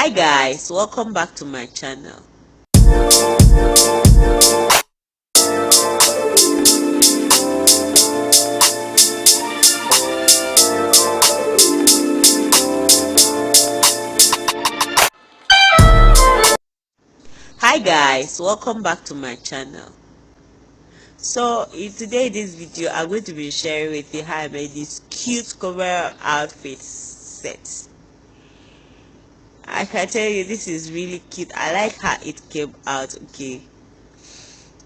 Hi guys, welcome back to my channel. Hi guys, welcome back to my channel. So today in this video I'm going to be sharing with you how I made this cute cover outfit set. I can tell you this is really cute. I like how it came out. Okay,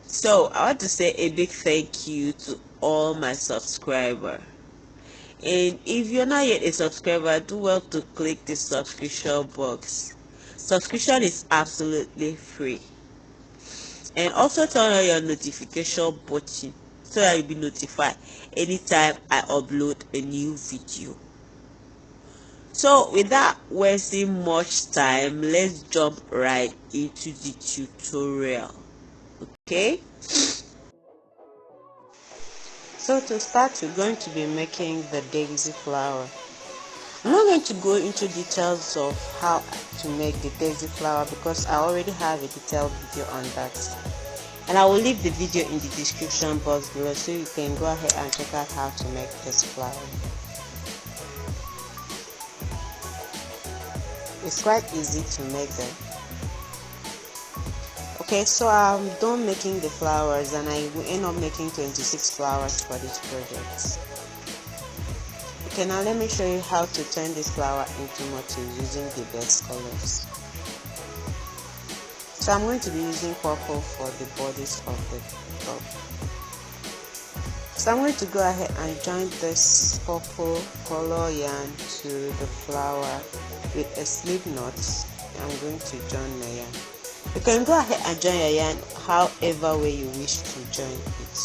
so I want to say a big thank you to all my subscribers. And if you're not yet a subscriber, do well to click the subscription box. Subscription is absolutely free. And also turn on your notification button so that you'll be notified anytime I upload a new video. So without wasting much time, let's jump right into the tutorial. Okay, so to start, we're going to be making the daisy flower. I'm not going to go into details of how to make the daisy flower because I already have a detailed video on that, and I will leave the video in the description box below so you can go ahead and check out how to make this flower. It's quite easy to make them. Okay, so I'm done making the flowers and I will end up making 26 flowers for this project. Okay, now let me show you how to turn this flower into motif using the best colors. So I'm going to be using purple for the bodies of the top. So I'm going to go ahead and join this purple color yarn to the flower with a slip knot. I'm going to join my yarn. You can go ahead and join your yarn however way you wish to join it.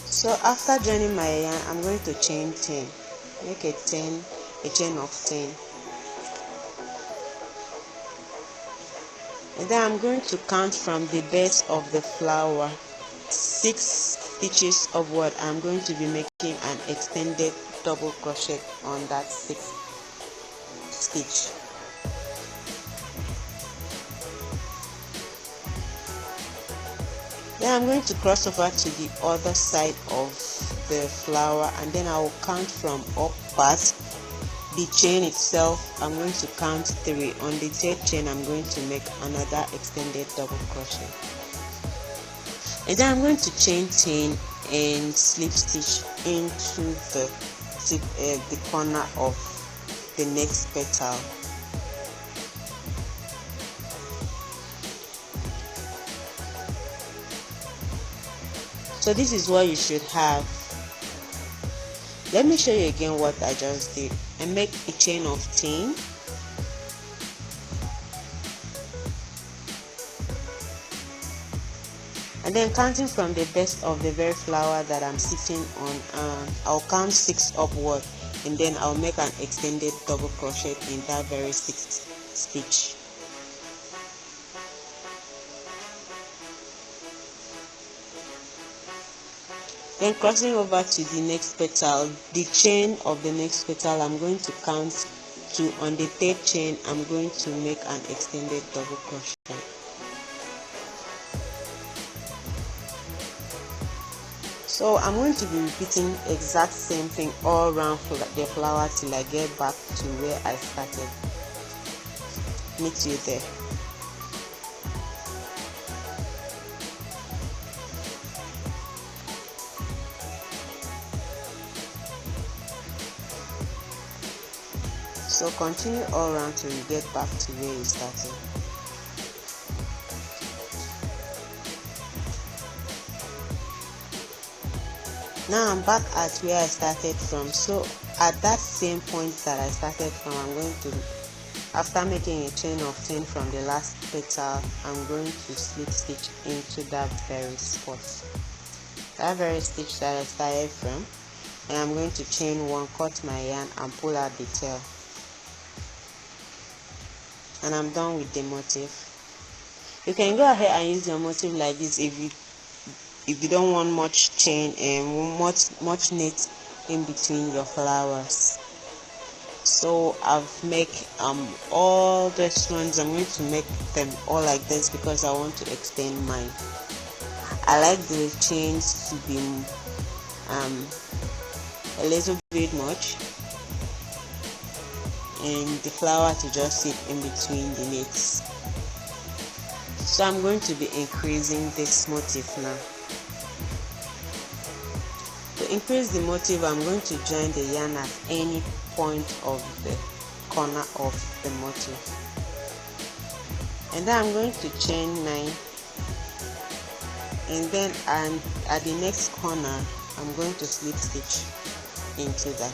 So after joining my yarn, I'm going to chain 10. Make a chain of 10. And then I'm going to count from the base of the flower 6 stitches upward. I'm going to be making an extended double crochet on that 6th stitch. Then I'm going to cross over to the other side of the flower, and then I will count from up past the chain itself. I'm going to count 3. On the 3rd chain I'm going to make another extended double crochet, and then I'm going to chain 10 and slip stitch into the corner of the next petal. So this is what you should have. Let me show you again what I just did. I make a chain of 10, and then counting from the base of the very flower that I'm sitting on, I'll count 6 upward, and then I'll make an extended double crochet in that very 6th stitch. Then crossing over to the next petal, the chain of the next petal I'm going to count 2. On the 3rd chain I'm going to make an extended double crochet. So I'm going to be repeating exact same thing all around the flower till I get back to where I started. Meet you there. So continue all around till you get back to where you started. Now I'm back at where I started from. So at that same point that I started from, I'm going to, after making a chain of 10 from the last petal, I'm going to slip stitch into that very spot, that very stitch that I started from, and I'm going to chain 1, cut my yarn and pull out the tail, and I'm done with the motif. You can go ahead and use your motif like this if you don't want much chain and much knit in between your flowers. So I've make all these ones. I'm going to make them all like this because I want to extend mine. I like the chains to be a little bit much, and the flower to just sit in between the knits. So I'm going to be increasing this motif now. To increase the motif, I'm going to join the yarn at any point of the corner of the motif, and then I'm going to chain 9, and then at the next corner I'm going to slip stitch into that.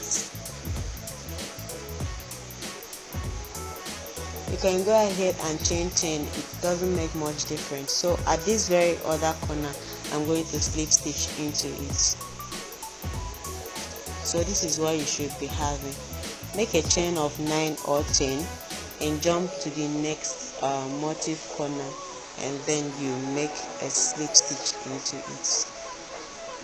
You can go ahead and chain 10, it doesn't make much difference. So at this very other corner I'm going to slip stitch into it. So this is what you should be having. Make a chain of 9 or 10 and jump to the next motif corner, and then you make a slip stitch into it.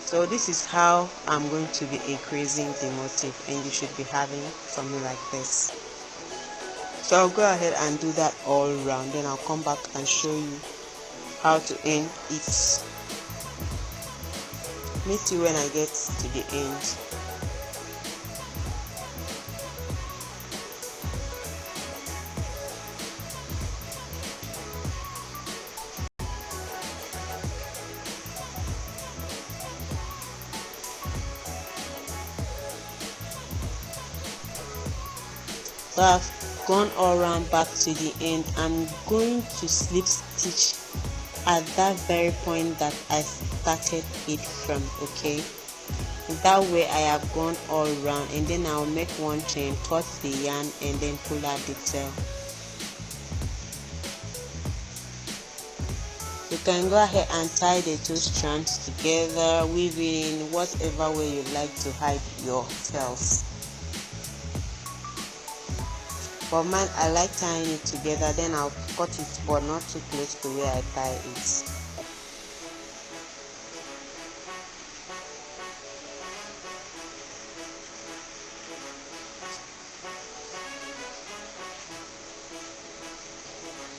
So this is how I'm going to be increasing the motif, and you should be having something like this. So I'll go ahead and do that all around, then I'll come back and show you how to end it. Meet you when I get to the end. So I've gone all around back to the end. I'm going to slip stitch at that very point that I started it from, okay? That way I have gone all around, and then I'll make one chain, cut the yarn, and then pull out the tail. You can go ahead and tie the two strands together, weave it in whatever way you like to hide your tails. For mine, I like tying it together, then I'll cut it, but not too close to where I tie it.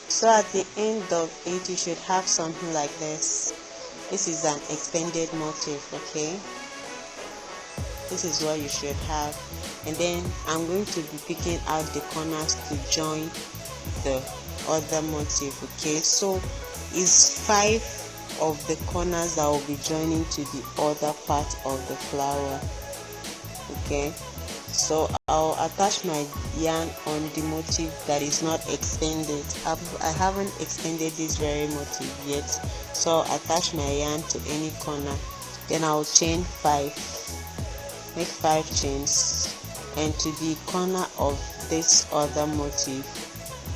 So at the end of it, you should have something like this. This is an extended motif, okay? This is what you should have. And then I'm going to be picking out the corners to join the other motif, okay? So it's 5 of the corners that will be joining to the other part of the flower, okay? So I'll attach my yarn on the motif that is not extended. I haven't extended this very motif yet, so I'll attach my yarn to any corner, then I'll chain 5, make 5 chains, and to the corner of this other motif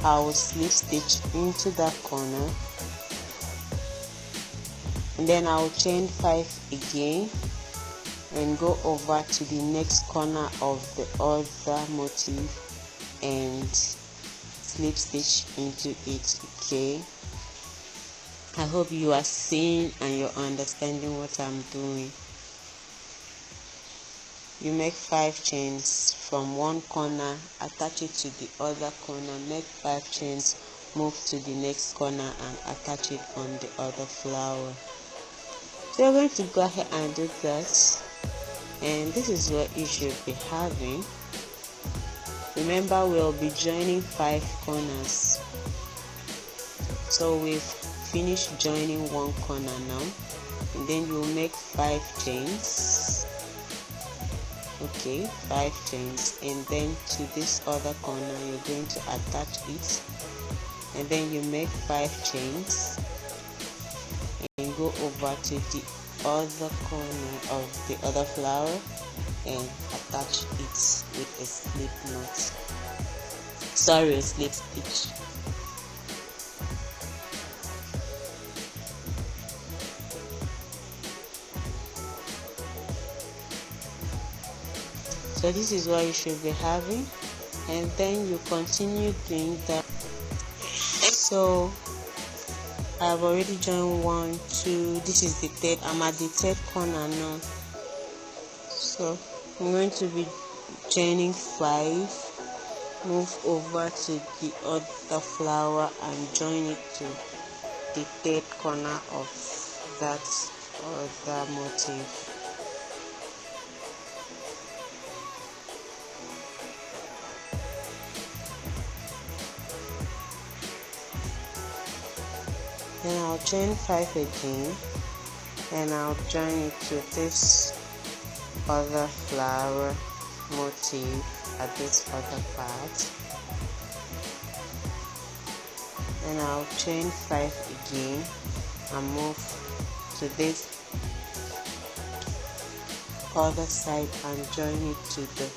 I will slip stitch into that corner, and then I will chain 5 again and go over to the next corner of the other motif and slip stitch into it, okay? I hope you are seeing and you're understanding what I'm doing. You make 5 chains from one corner, attach it to the other corner, make 5 chains, move to the next corner and attach it on the other flower. So you're going to go ahead and do that, and this is what you should be having. Remember, we'll be joining 5 corners. So we've finished joining one corner now, and then you'll make 5 chains. Okay, 5 chains, and then to this other corner you're going to attach it, and then you make 5 chains and go over to the other corner of the other flower and attach it with a slip knot, a slip stitch. So this is what you should be having, and then you continue doing that. So I've already joined 1, 2, this is the 3rd. I'm at the 3rd corner now, so I'm going to be joining 5, move over to the other flower and join it to the third corner of that other motif. Then I'll chain 5 again, and I'll join it to this other flower motif at this other part. And I'll chain 5 again and move to this other side and join it to the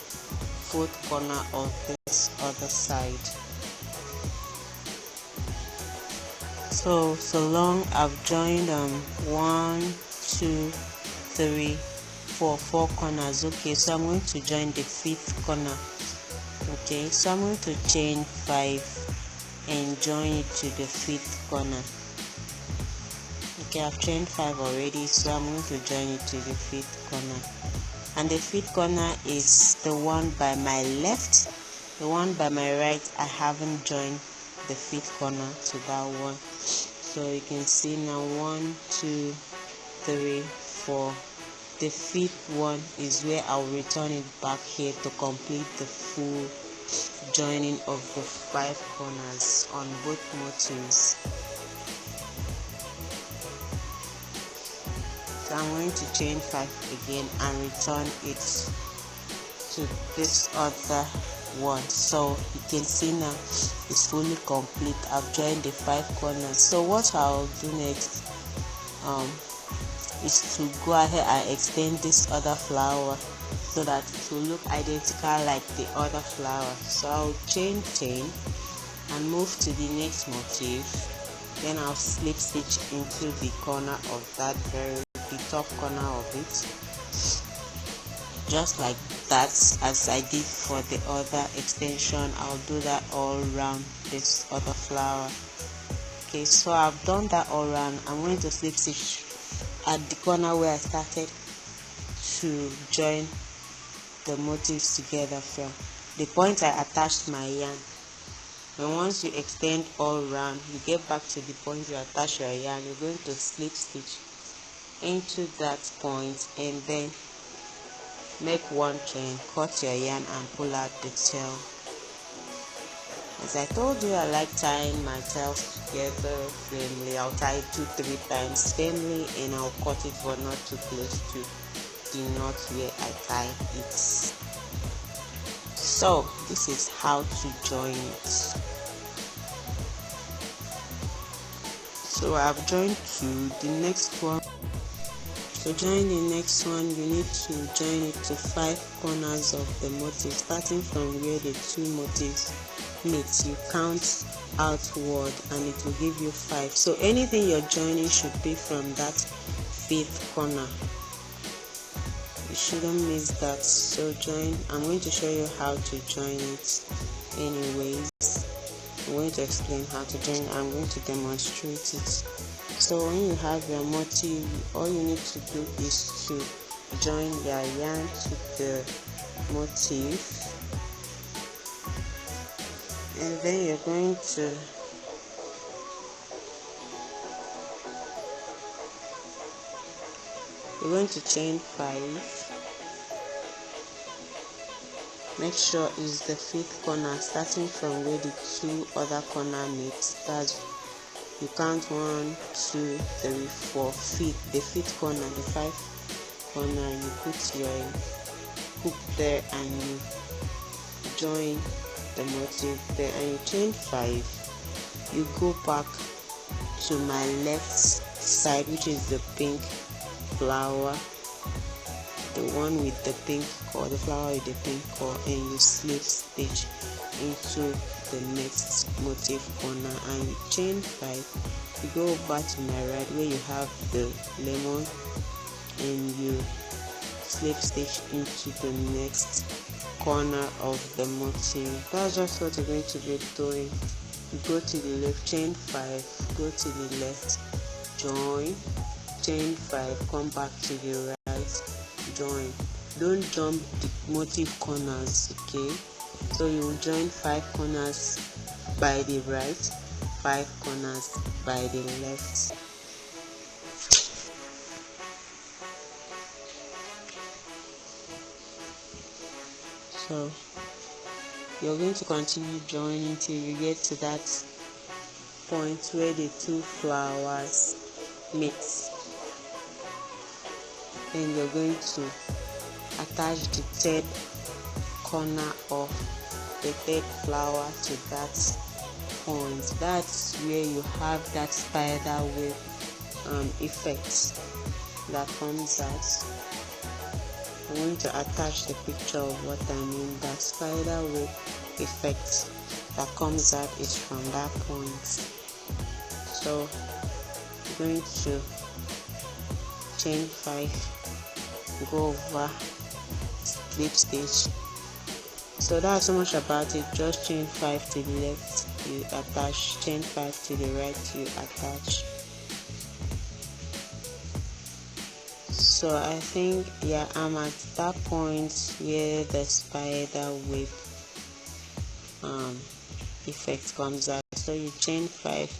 fourth corner of this other side. So long I've joined 1, 2, 3, 4 corners. Okay, so I'm going to join the 5th corner. Okay, so I'm going to chain 5 and join it to the 5th corner. Okay, I've chained 5 already, so I'm going to join it to the 5th corner. And the 5th corner is the one by my left. The one by my right, I haven't joined the 5th corner to that one. So you can see now 1, 2, 3, 4. The 5th one is where I'll return it back here to complete the full joining of the 5 corners on both motifs. So I'm going to chain 5 again and return it to this other one. So you can see now it's fully complete. I've joined the 5 corners. So what I'll do next is to go ahead and extend this other flower so that it will look identical like the other flower. So I'll chain 10 and move to the next motif. Then I'll slip stitch into the corner of the top corner of it, just like that, as I did for the other extension. I'll do that all around this other flower. Okay, so I've done that all around. I'm going to slip stitch at the corner where I started to join the motifs together from the point I attached my yarn. And once you extend all around, you get back to the point you attach your yarn, you're going to slip stitch into that point and then make one chain, cut your yarn and pull out the tail. As I told you, I like tying my tails together firmly. I'll tie it 2-3 times firmly and I'll cut it but not too close to the knot where I tie it. So this is how to join it. So I've joined to the next one. To join the next one, you need to join it to 5 corners of the motif, starting from where the 2 motifs meet. You count outward and it will give you 5. So anything you're joining should be from that 5th corner. You shouldn't miss that. So join. I'm going to show you how to join it anyways. I'm going to explain how to join. I'm going to demonstrate it. So when you have your motif, all you need to do is to join your yarn to the motif, and then you're going to chain 5. Make sure it's the 5th corner, starting from where the 2 other corner meet. That's, you count 1, 2, 3, 4, 5th, the 5th corner, the 5th corner. You put your hook there and you join the motif there, and you chain 5. You go back to my left side, which is the pink flower, the one with the pink core, the flower with the pink core, and you slip stitch into the next motif corner and you chain 5. You go back to my right where you have the lemon and you slip stitch into the next corner of the motif. That's just what you're going to be doing. You go to the left, chain 5, go to the left, join, chain 5, come back to the right, join. Don't jump the motif corners, okay? So you will join 5 corners by the right, 5 corners by the left. So you're going to continue joining till you get to that point where the 2 flowers meet. Then you're going to attach the 3rd corner of the 3rd flower to that point. That's where you have that spider web effect that comes out. I'm going to attach the picture of what I mean. That spider web effect that comes out is from that point. So I'm going to chain 5, go over, slip stitch. So that's so much about it. Just chain 5 to the left, you attach, chain 5 to the right, you attach. So I think, yeah, I'm at that point where the spider web effect comes out. So you chain 5,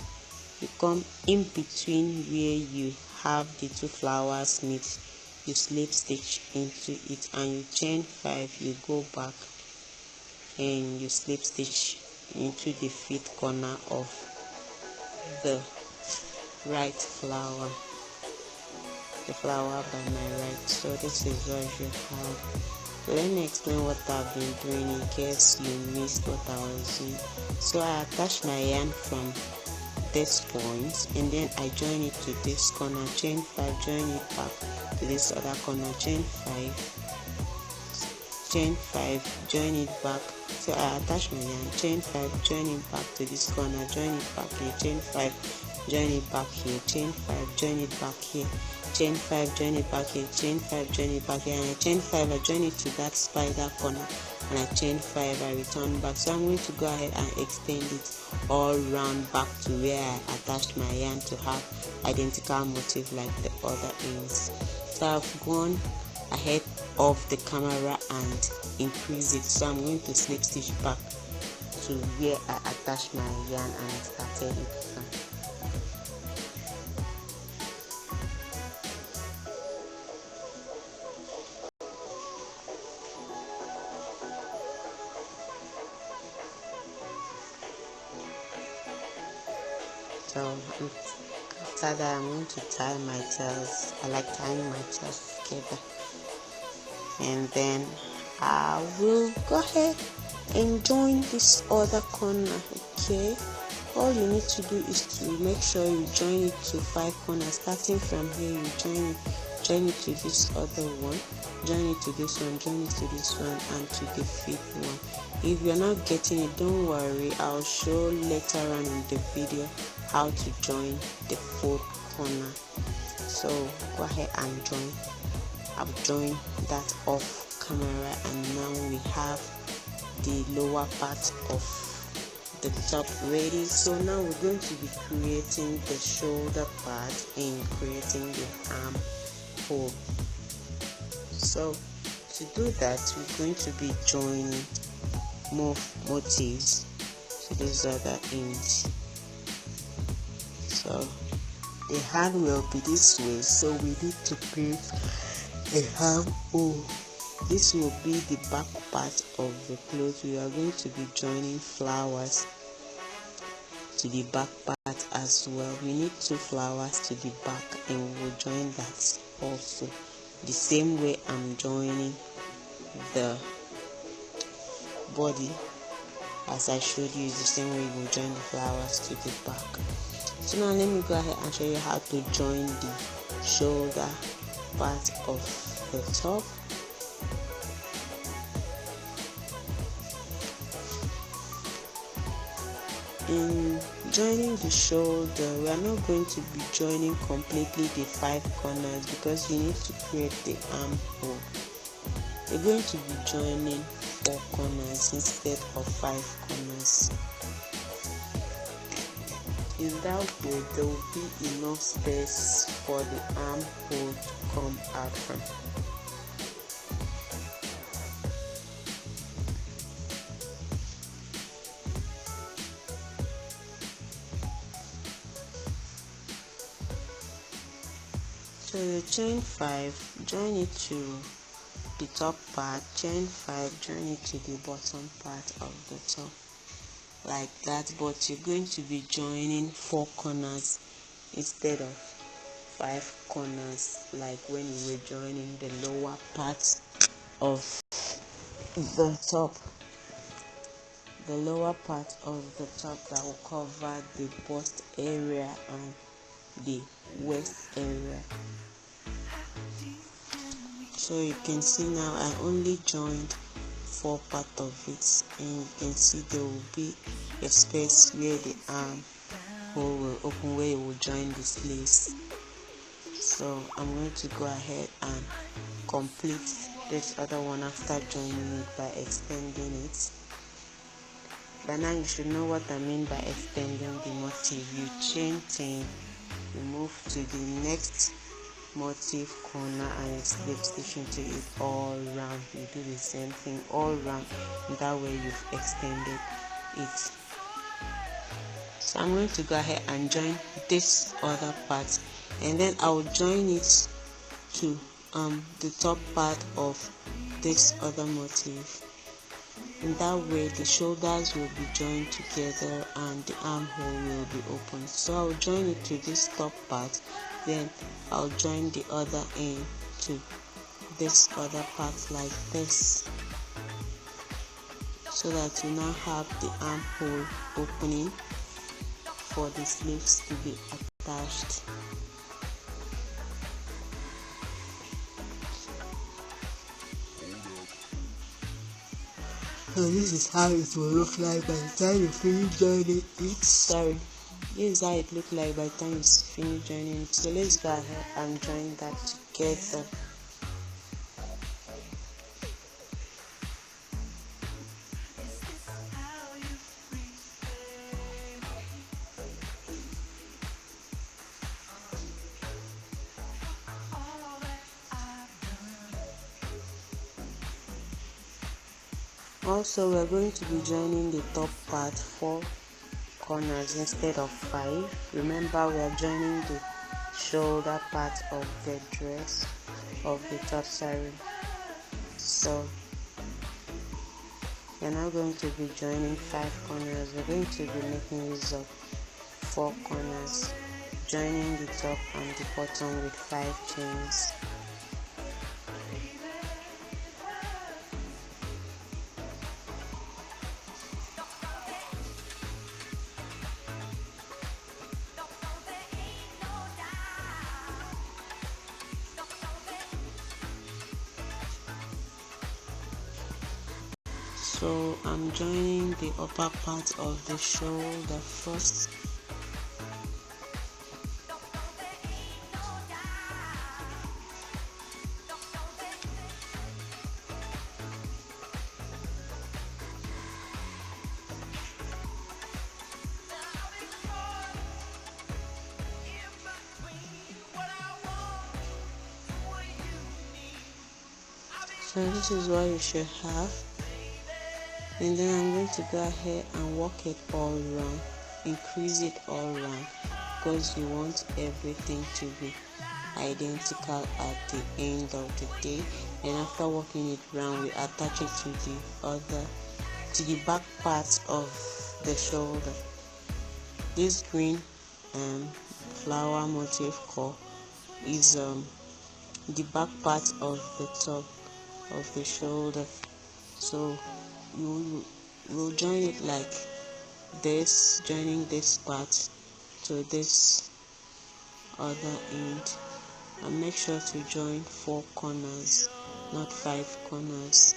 you come in between where you have the 2 flowers meet, you slip stitch into it, and you chain 5, you go back and you slip stitch into the 5th corner of the right flower, the flower by my right. So this is what you have. So let me explain what I've been doing in case you missed what I was doing. So I attach my yarn from this point, and then I join it to this corner, chain 5, join it back to this other corner, chain 5, chain 5, join it back. So I attach my yarn, chain 5, join it back to this corner, join it back here, chain 5, join it back here, chain 5, join it back here, chain 5, join it back here, chain 5, join it back here, and I chain 5, I join it to that spider corner, and I chain 5, I return back. So I'm going to go ahead and extend it all round back to where I attached my yarn to have identical motif like the other ends. So I've gone ahead of the camera and increase it. So I'm going to slip stitch back to where I attached my yarn and I started it from. So after that, I'm going to tie my tails. I like tying my tails together, and then I will go ahead and join this other corner. Okay, all you need to do is to make sure you join it to 5 corners. Starting from here, you join it to this other one, join it to this one, join it to this one, and to the 5th one. If you're not getting it, don't worry, I'll show later on in the video how to join the 4th corner. So go ahead and join. I've joined that off camera, and now we have the lower part of the top ready. So now we're going to be creating the shoulder part and creating the arm hole. So to do that, we're going to be joining more motifs to this other end. So the hand will be this way, so we need to create a arm hole. This will be the back part of the clothes. We are going to be joining flowers to the back part as well. We need 2 flowers to the back, and we will join that also the same way I'm joining the body. As I showed you, is the same way you will join the flowers to the back. So now let me go ahead and show you how to join the shoulder part of the top. In joining the shoulder, we are not going to be joining completely the 5 corners because we need to create the armhole. We're going to be joining 4 corners instead of 5 corners. In that way, there will be enough space for the armhole to come out from. So you chain 5, join it to the top part, chain 5, join it to the bottom part of the top, like that. But you're going to be joining 4 corners instead of 5 corners, like when you were joining the lower part of the top, the lower part of the top that will cover the bust area and the waist area. So you can see now I only joined 4 parts of it, and you can see there will be a space where the arm hole will open, where you will join the sleeves. So I'm going to go ahead and complete this other one after joining it by extending it. By now you should know what I mean by extending the motif. You chain 10, you move to the next motif corner and you slip stitch into it all round. You do the same thing all round, and that way you've extended it. So I'm going to go ahead and join this other part, and then I will join it to the top part of this other motif. In that way the shoulders will be joined together and the armhole will be open. So I'll join it to this top part, then I'll join the other end to this other part like this, so that you now have the armhole opening for the sleeves to be attached. So this is how it will look like by the time you finish joining it. This is how it looks like by the time you finish joining it. So let's go ahead and join that together. Also, we're going to be joining the top part 4 corners instead of 5. Remember, we are joining the shoulder part of the dress, of the top saree. So we're now going to be joining 5 corners. We're going to be making use of 4 corners, joining the top and the bottom with 5 chains. So I'm joining the upper part of the shoulder first. So this is what you should have. And then I'm going to go ahead and work it all around, increase it all around, because you want everything to be identical at the end of the day. And after working it round, we attach it to the back part of the shoulder. This green flower motif core is the back part of the top of the shoulder. So you will join it like this, joining this part to this other end, and make sure to join 4 corners, not 5 corners.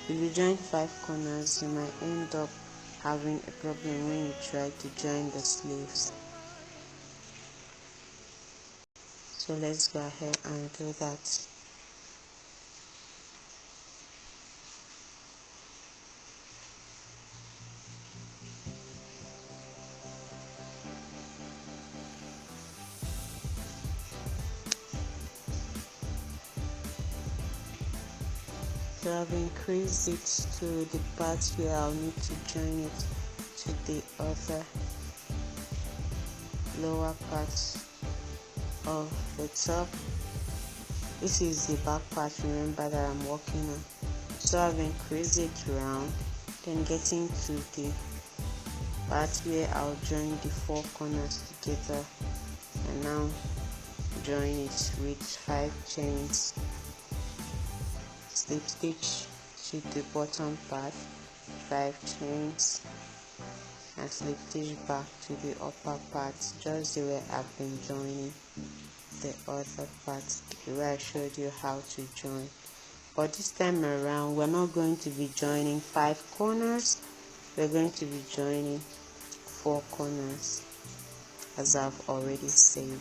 If you join 5 corners, you might end up having a problem when you try to join the sleeves. So let's go ahead and do that. So I've increased it to the part where I'll need to join it to the other lower part of the top. This is the back part, remember, that I'm working on. So I've increased it round, then getting to the part where I'll join the 4 corners together, and now join it with 5 chains, slip stitch to the bottom part, 5 chains, and slip stitch back to the upper part, just the way I've been joining the other part, the way I showed you how to join. But this time around, we're not going to be joining 5 corners, we're going to be joining 4 corners, as I've already said.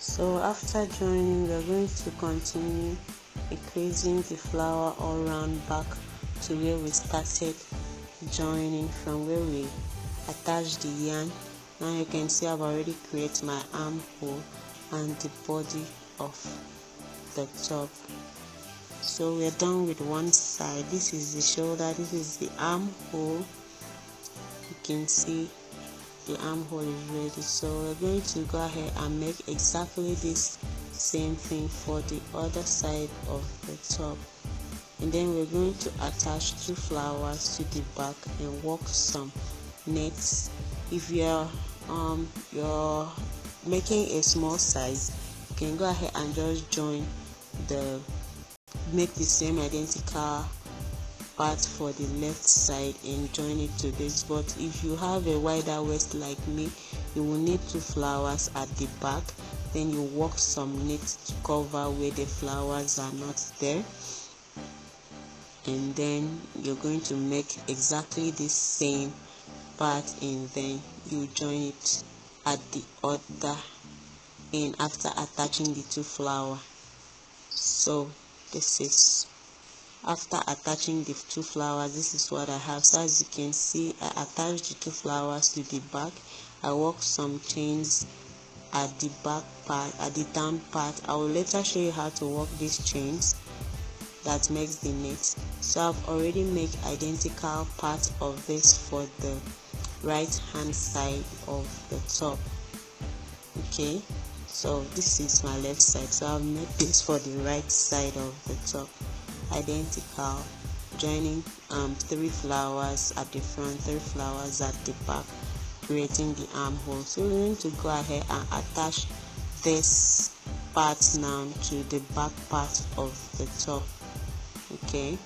So after joining, we're going to continue increasing the flower all round back to where we started joining, from where we attached the yarn. Now you can see I've already created my armhole and the body of the top. So we're done with one side. This is the shoulder, this is the armhole. You can see the armhole is ready. So we're going to go ahead and make exactly this same thing for the other side of the top, and then we're going to attach 2 flowers to the back and work some nets. If you're making a small size, you can go ahead and just make the same identical part for the left side and join it to this. But if you have a wider waist like me, you will need 2 flowers at the back, then you work some knits to cover where the flowers are not there, and then you're going to make exactly the same part, and then you join it at the other end after attaching the 2 flowers. So this is after attaching the 2 flowers, this is what I have. So as you can see, I attached the 2 flowers to the back. I worked some chains at the back part, at the down part. I will later show you how to work these chains that makes the knit. So I've already made identical part of this for the right hand side of the top. Okay, so this is my left side, so I've made this for the right side of the top, identical, joining 3 flowers at the front, 3 flowers at the back, creating the armhole. So we're going to go ahead and attach this part now to the back part of the top. Okay,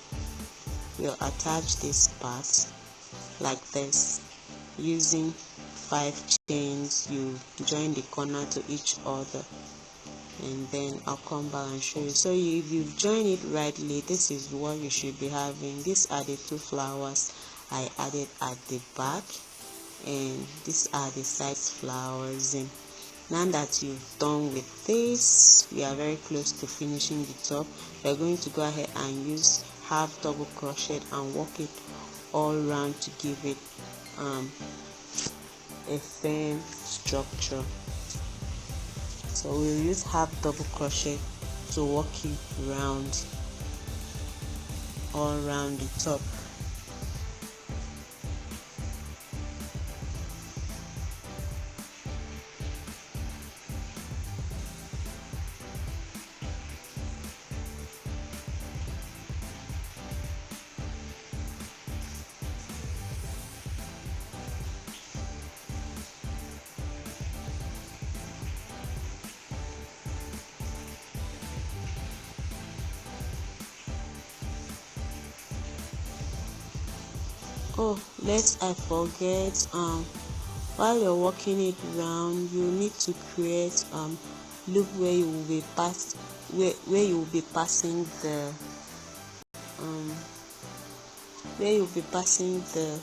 we'll attach this part like this using 5 chains. You join the corner to each other, and then I'll come back and show you. So if you join it rightly, this is what you should be having. These are the 2 flowers I added at the back, and these are the side flowers. And now that you've done with this, we are very close to finishing the top. We're going to go ahead and use half double crochet and work it all around to give it a firm structure. So we'll use half double crochet to work it round, all around the top. Oh, lest I forget, while you're working it round, you need to create loop where you will be passing the where you'll be passing the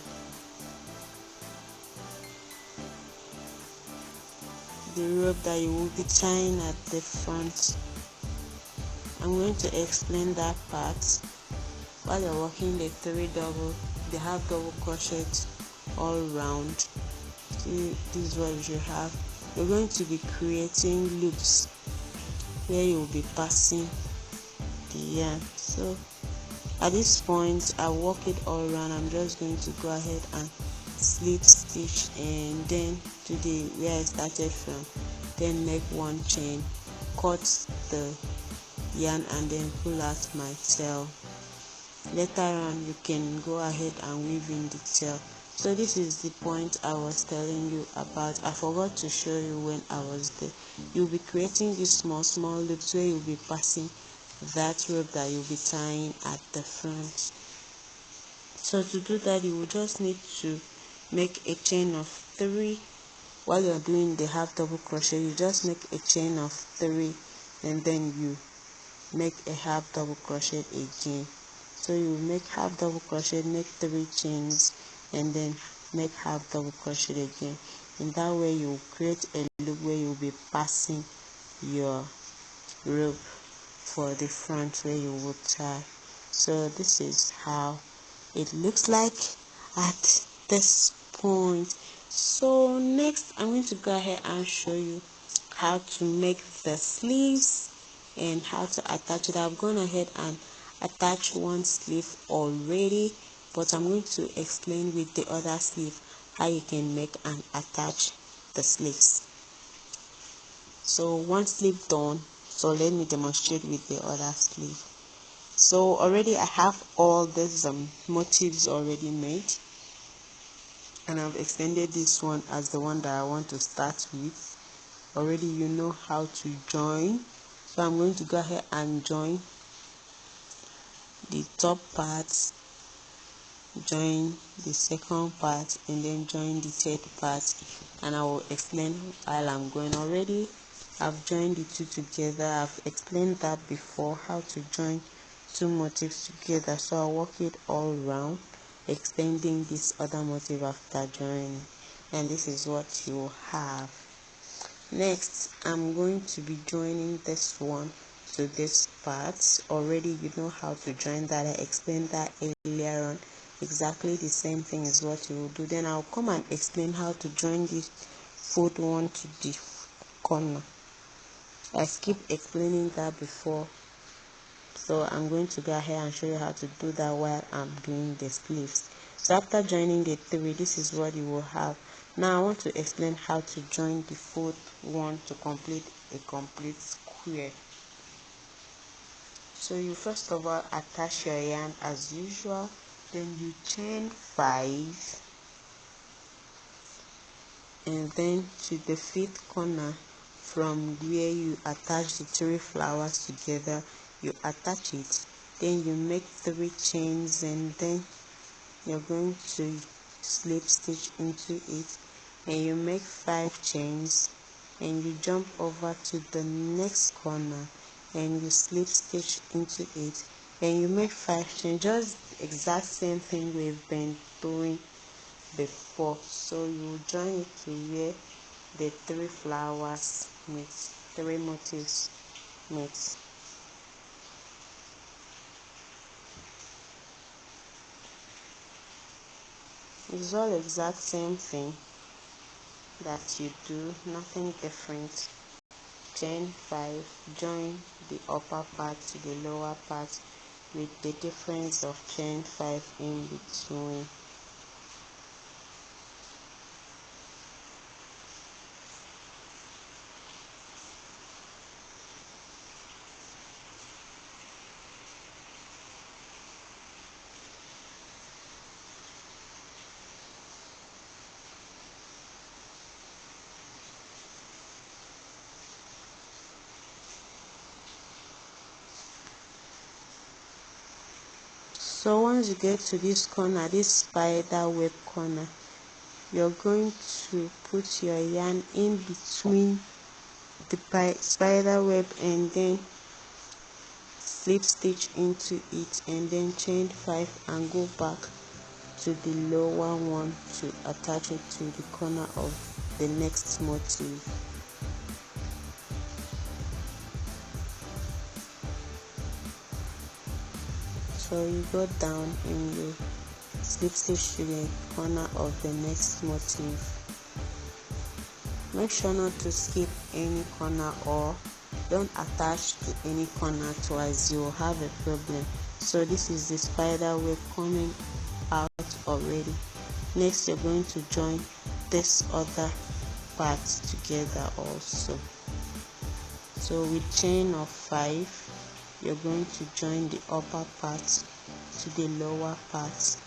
rope that you will be tying at the front. I'm going to explain that part. While you're working the half double crochet all round, see, this is what you should have. You're going to be creating loops where you'll be passing the yarn. So at this point, I work it all around. I'm just going to go ahead and slip stitch and then to the where I started from, then make one chain, cut the yarn and then pull out my tail. Later on you can go ahead and weave in the tail. So this is the point I was telling you about. I forgot to show you when I was there. You'll be creating these small loops where you'll be passing that rope that you'll be tying at the front. So to do that, you will just need to make a chain of 3. While you're doing the half double crochet, you just make a chain of 3 and then you make a half double crochet again. So you make half double crochet, make 3 chains and then make half double crochet again. In that way you will create a loop where you'll be passing your rope for the front where you will tie. So this is how it looks like at this point. So next I'm going to go ahead and show you how to make the sleeves and how to attach it. I've gone ahead and attached one sleeve already, but I'm going to explain with the other sleeve how you can make and attach the sleeves. So one sleeve done, so let me demonstrate with the other sleeve. So already I have all these motifs already made, and I've extended this one as the one that I want to start with. Already you know how to join, so I'm going to go ahead and join the top part, join the second part, and then join the third part, and I will explain while I'm going. Already I've joined the two together. I've explained that before, how to join 2 motifs together. So I'll work it all around, extending this other motif after joining, and this is what you have. Next I'm going to be joining this one to this part. Already you know how to join that. I explained that earlier on. Exactly the same thing is what you will do. Then I'll come and explain how to join this fourth one to the corner. I skipped explaining that before, so I'm going to go ahead and show you how to do that while I'm doing the sleeves. So after joining the 3, this is what you will have. Now I want to explain how to join the fourth one to complete a complete square. So you first of all attach your yarn as usual, then you chain 5, and then to the 5th corner from where you attach the 3 flowers together, you attach it, then you make 3 chains, and then you're going to slip stitch into it, and you make 5 chains, and you jump over to the next corner and you slip stitch into it, and you make 5 chains. Just exact same thing we've been doing before. So you join it to where the 3 flowers meet, 3 motifs meet. It's all exact same thing that you do, nothing different. Chain 5, join the upper part to the lower part with the difference of chain 5 in between. So once you get to this corner, this spider web corner, you're going to put your yarn in between the spider web and then slip stitch into it and then chain 5 and go back to the lower one to attach it to the corner of the next motif. So you go down and you slip stitch to the corner of the next motif. Make sure not to skip any corner or don't attach to any corner twice, you will have a problem. So this is the spider web coming out already. Next you're going to join this other part together also. So with chain of 5, you're going to join the upper part to the lower part,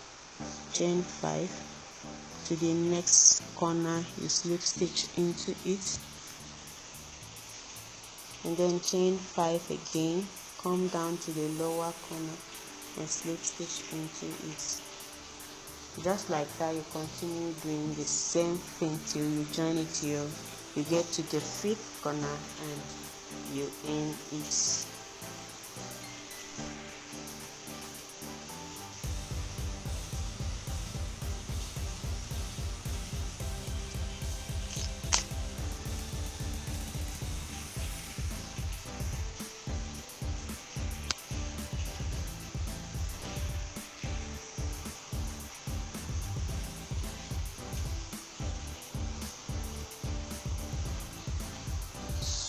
chain 5 to the next corner, you slip stitch into it and then chain 5 again, come down to the lower corner and slip stitch into it. Just like that, you continue doing the same thing till you join it till you get to the 5th corner and you end it.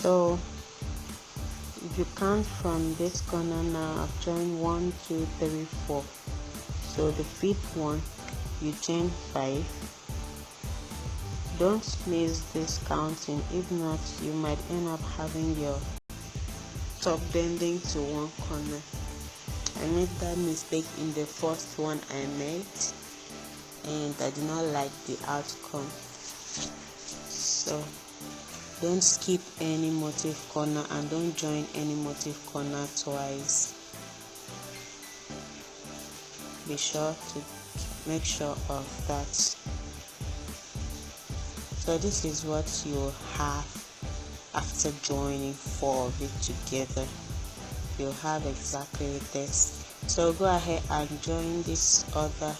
So if you count from this corner now, I've joined 1, 2, 3, 4. So the 5th one, you chain 5. Don't miss this counting, if not you might end up having your top bending to one corner. I made that mistake in the first one I made and I did not like the outcome. So don't skip any motif corner and don't join any motif corner twice. Be sure to make sure of that. So this is what you have after joining 4 of it together. You'll have exactly this. So go ahead and join this other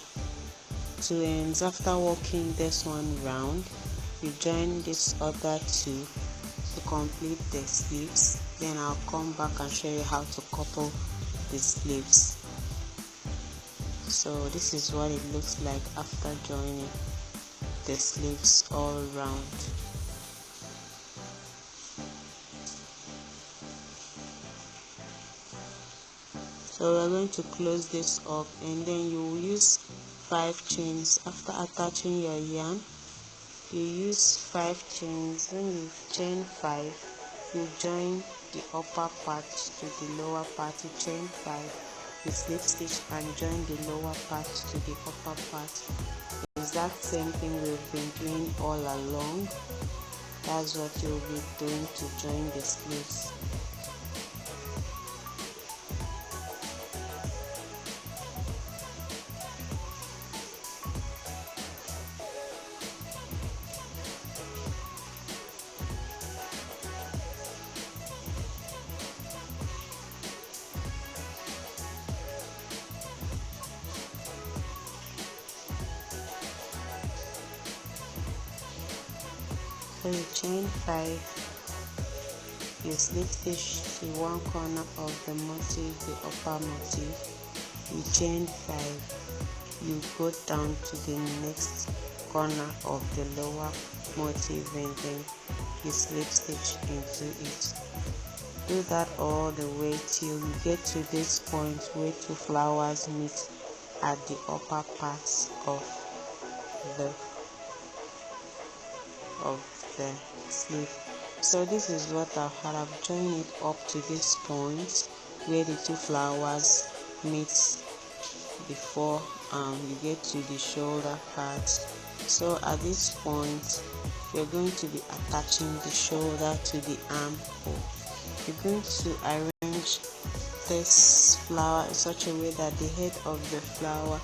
2 ends. After working this one round, you join this other 2 to complete the sleeves. Then I'll come back and show you how to couple the sleeves. So this is what it looks like after joining the sleeves all round. So we're going to close this up and then you will use 5 chains. After attaching your yarn, you use 5 chains. When you chain 5, you join the upper part to the lower part. You chain 5, you slip stitch and join the lower part to the upper part. The exact same thing we've been doing all along. That's what you'll be doing to join the sleeves. So you chain 5, you slip stitch to one corner of the motif, the upper motif, you chain 5, you go down to the next corner of the lower motif and then you slip stitch into it. Do that all the way till you get to this point where 2 flowers meet at the upper parts of the sleeve. So this is what I've had. I've joined it up to this point where the 2 flowers meet before you get to the shoulder part. So at this point you're going to be attaching the shoulder to the armhole. You're going to arrange this flower in such a way that the head of the flower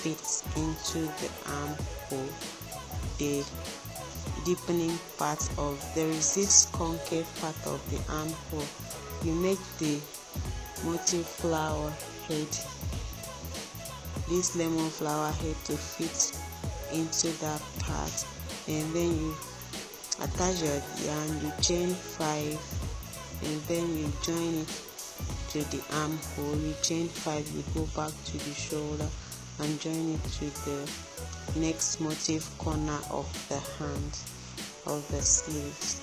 fits into the armhole. The deepening part of there is this concave part of the armhole. You make the motif flower head, this lemon flower head to fit into that part, and then you attach your yarn, you chain 5, and then you join it to the armhole, you chain 5, you go back to the shoulder and join it to the next motif corner of the hand of the sleeves.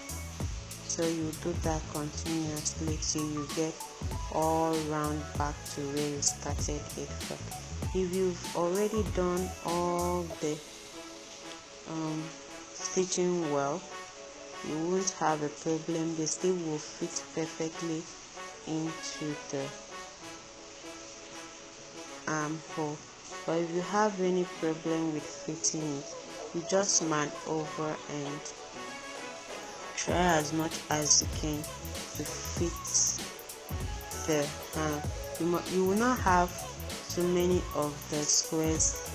So you do that continuously till you get all round back to where you started it from. If you've already done all the stitching well, you won't have a problem. The sleeve will fit perfectly into the armhole. But if you have any problem with fitting it, you just man over and try as much as you can to fit the hand. You will not have too many of the squares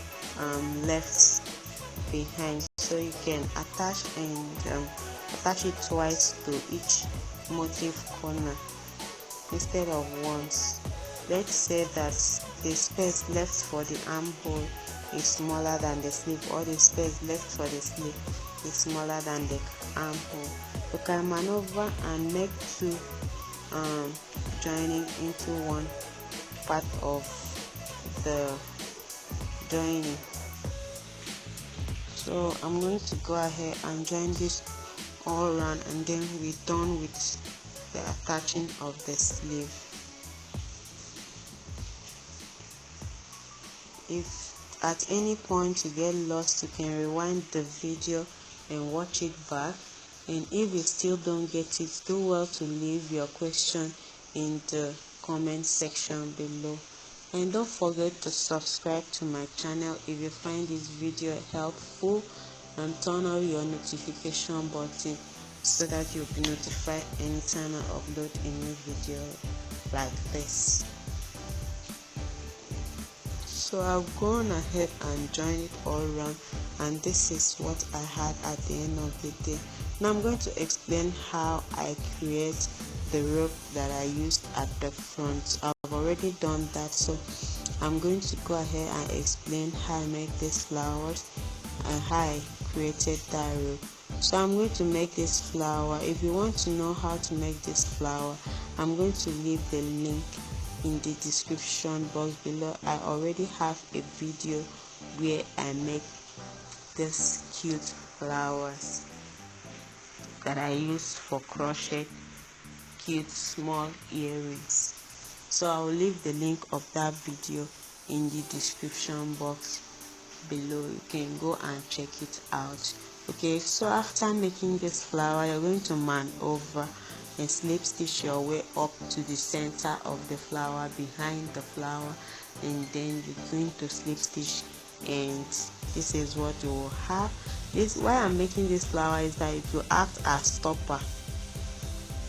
left behind, so you can attach it twice to each motif corner instead of once. Let's say that the space left for the armhole is smaller than the sleeve, or the space left for the sleeve is smaller than the armhole. You can maneuver and make 2 joining into one part of the joining. So I'm going to go ahead and join this all around, and then we're done with the attaching of the sleeve. If at any point you get lost, you can rewind the video and watch it back. And if you still don't get it, do well to leave your question in the comment section below. And don't forget to subscribe to my channel if you find this video helpful, and turn on your notification button so that you'll be notified anytime I upload a new video like this. So I've gone ahead and joined it all around, and this is what I had at the end of the day. Now I'm going to explain how I create the rope that I used at the front. I've already done that, so I'm going to go ahead and explain how I make these flowers and how I created that rope. So I'm going to make this flower. If you want to know how to make this flower, I'm going to leave the link in the description box below. I already have a video where I make these cute flowers that I use for crochet cute small earrings. So I'll leave the link of that video in the description box below. You can go and check it out. Okay, so after making this flower, you're going to man over and slip stitch your way up to the center of the flower, behind the flower, and then you're going to slip stitch, and this is what you will have. This why I'm making this flower is that it will act as stopper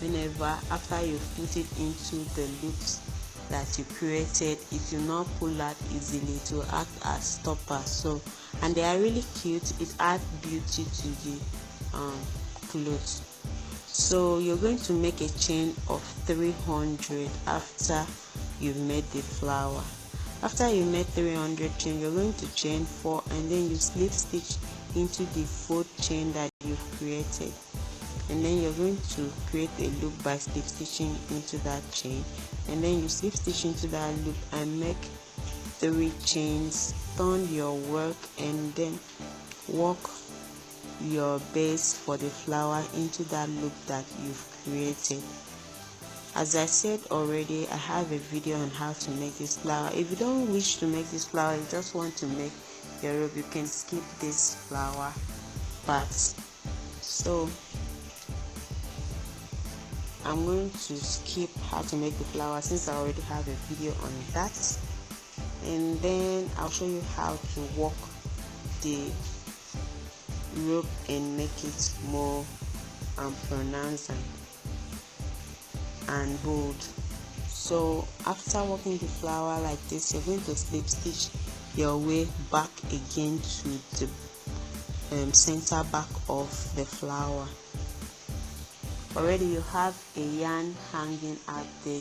whenever after you put it into the loops that you created. It will not pull out easily, to act as stopper. So, and they are really cute. It adds beauty to the clothes. So you're going to make a chain of 300 after you've made the flower. After you made 300 chain, you're going to chain 4, and then you slip stitch into the 4th chain that you've created, and then you're going to create a loop by slip stitching into that chain, and then you slip stitch into that loop and make 3 chains. Turn your work and then work your base for the flower into that loop that you've created. As I said already, I have a video on how to make this flower. If you don't wish to make this flower, you just want to make your rope, you can skip this flower part. So I'm going to skip how to make the flower since I already have a video on that, and then I'll show you how to work the rope and make it more pronounced and bold. So after working the flower like this, you're going to slip stitch your way back again to the center back of the flower. Already you have a yarn hanging at the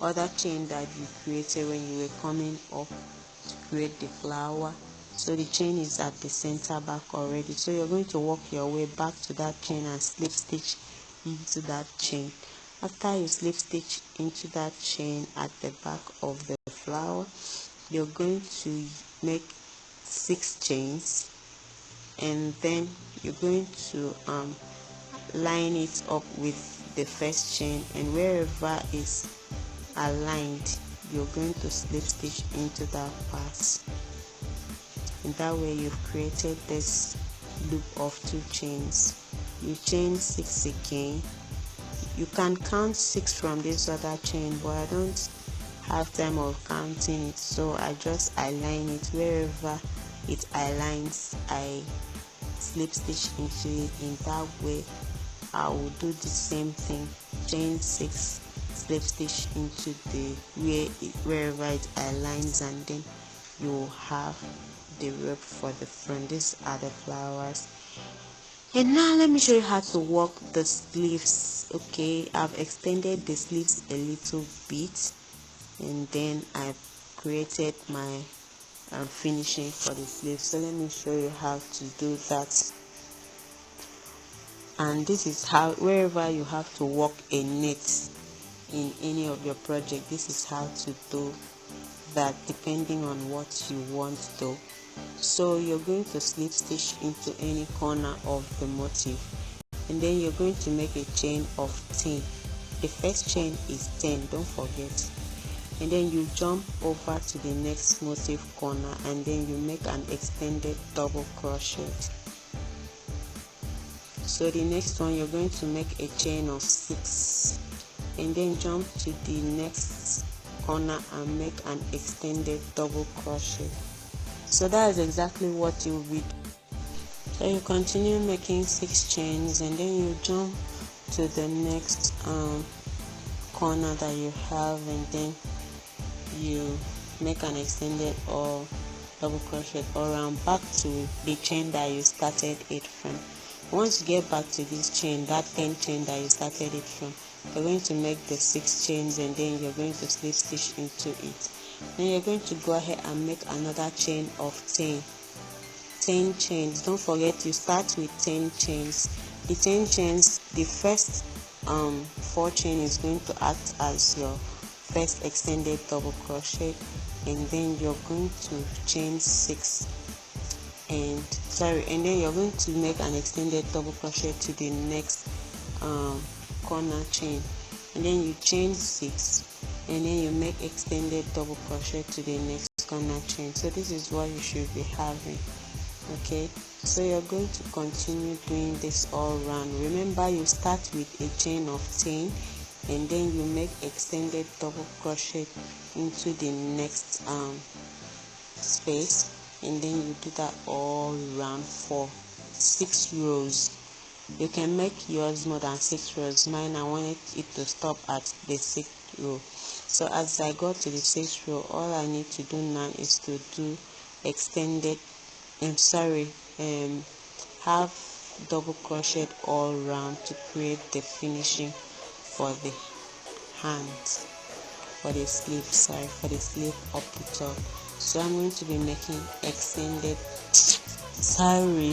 other chain that you created when you were coming up to create the flower. So the chain is at the center back already, so you're going to work your way back to that chain and slip stitch into that chain. After you slip stitch into that chain at the back of the flower, you're going to make 6 chains, and then you're going to line it up with the first chain, and wherever is aligned, you're going to slip stitch into that part. And that way you've created this loop of 2 chains. You chain 6 again. You can count 6 from this other chain, but I don't have time of counting it, so I just align it. Wherever it aligns, I slip stitch into it. In that way I will do the same thing, chain 6, slip stitch into the wherever it aligns, and then you will have the rope for the front. These are the flowers. And now let me show you how to work the sleeves. Okay, I've extended the sleeves a little bit, and then I've created my finishing for the sleeves. So let me show you how to do that. And this is how, wherever you have to work a knit in any of your project, this is how to do that, depending on what you want to. So you're going to slip stitch into any corner of the motif, and then you're going to make a chain of 10. The first chain is 10, don't forget. And then you jump over to the next motif corner, and then you make an extended double crochet. So the next one, you're going to make a chain of 6, and then jump to the next corner and make an extended double crochet. So that is exactly what you will do. So you continue making 6 chains, and then you jump to the next corner that you have, and then you make an extended or double crochet all around back to the chain that you started it from. Once you get back to this chain, that 10 chain that you started it from, you're going to make the 6 chains, and then you're going to slip stitch into it. Then you're going to go ahead and make another chain of 10 chains. Don't forget, you start with 10 chains. The 10 chains, the first 4 chain is going to act as your first extended double crochet, and then you're going to chain 6, and then you're going to make an extended double crochet to the next corner chain, and then you chain 6, and then you make extended double crochet to the next corner chain. So this is what you should be having. Okay, so you're going to continue doing this all round. Remember, you start with a chain of 10, and then you make extended double crochet into the next space, and then you do that all round for 6 rows. You can make yours more than 6 rows. Mine, I wanted it to stop at the 6th row. So as I got to the 6th row, all I need to do now is to do extended have double crochet all round to create the finishing for the hands, for the sleeve up the top. So I'm going to be making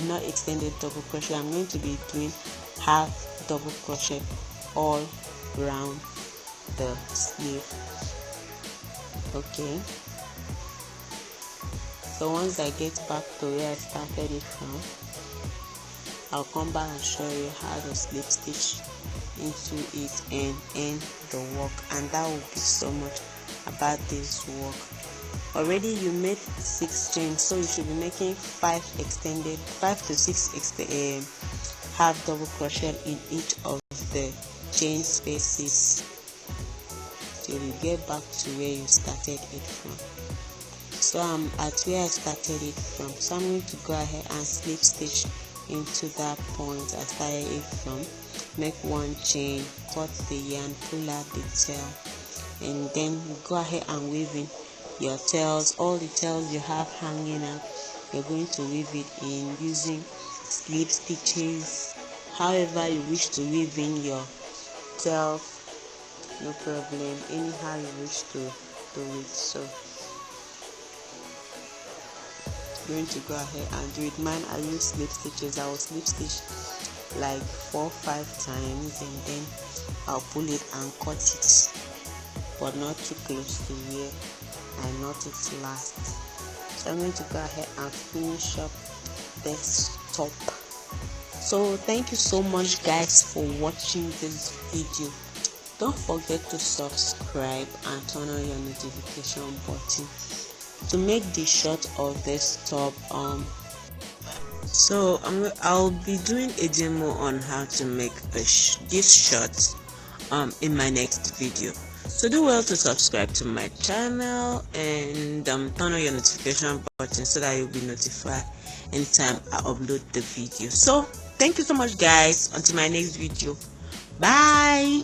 not extended double crochet. I'm going to be doing half double crochet all round the sleeve. Okay, so once I get back to where I started it from, I'll come back and show you how to slip stitch into it and end the work, and that will be so much about this work. Already you made 6 chains, so you should be making 5 to 6 half double crochet in each of the chain spaces till you get back to where you started it from. So I'm at where I started it from, so I'm going to go ahead and slip stitch into that point I started it from. Make 1 chain, cut the yarn, pull out the tail, and then go ahead and weave in your tails. All the tails you have hanging out, you're going to weave it in using slip stitches. However you wish to weave in your tails, no problem, anyhow you wish to do it. So I'm going to go ahead and do it. Mine, I use slip stitches. I will slip stitch like 4-5 times, and then I'll pull it and cut it, but not too close to where I knot it last. So I'm going to go ahead and finish up this top. So thank you so much guys for watching this video. Don't forget to subscribe and turn on your notification button to make the shot of this top. So I'll be doing a demo on how to make this shot in my next video. So do well to subscribe to my channel and turn on your notification button so that you'll be notified anytime I upload the video. So thank you so much guys, until my next video, bye.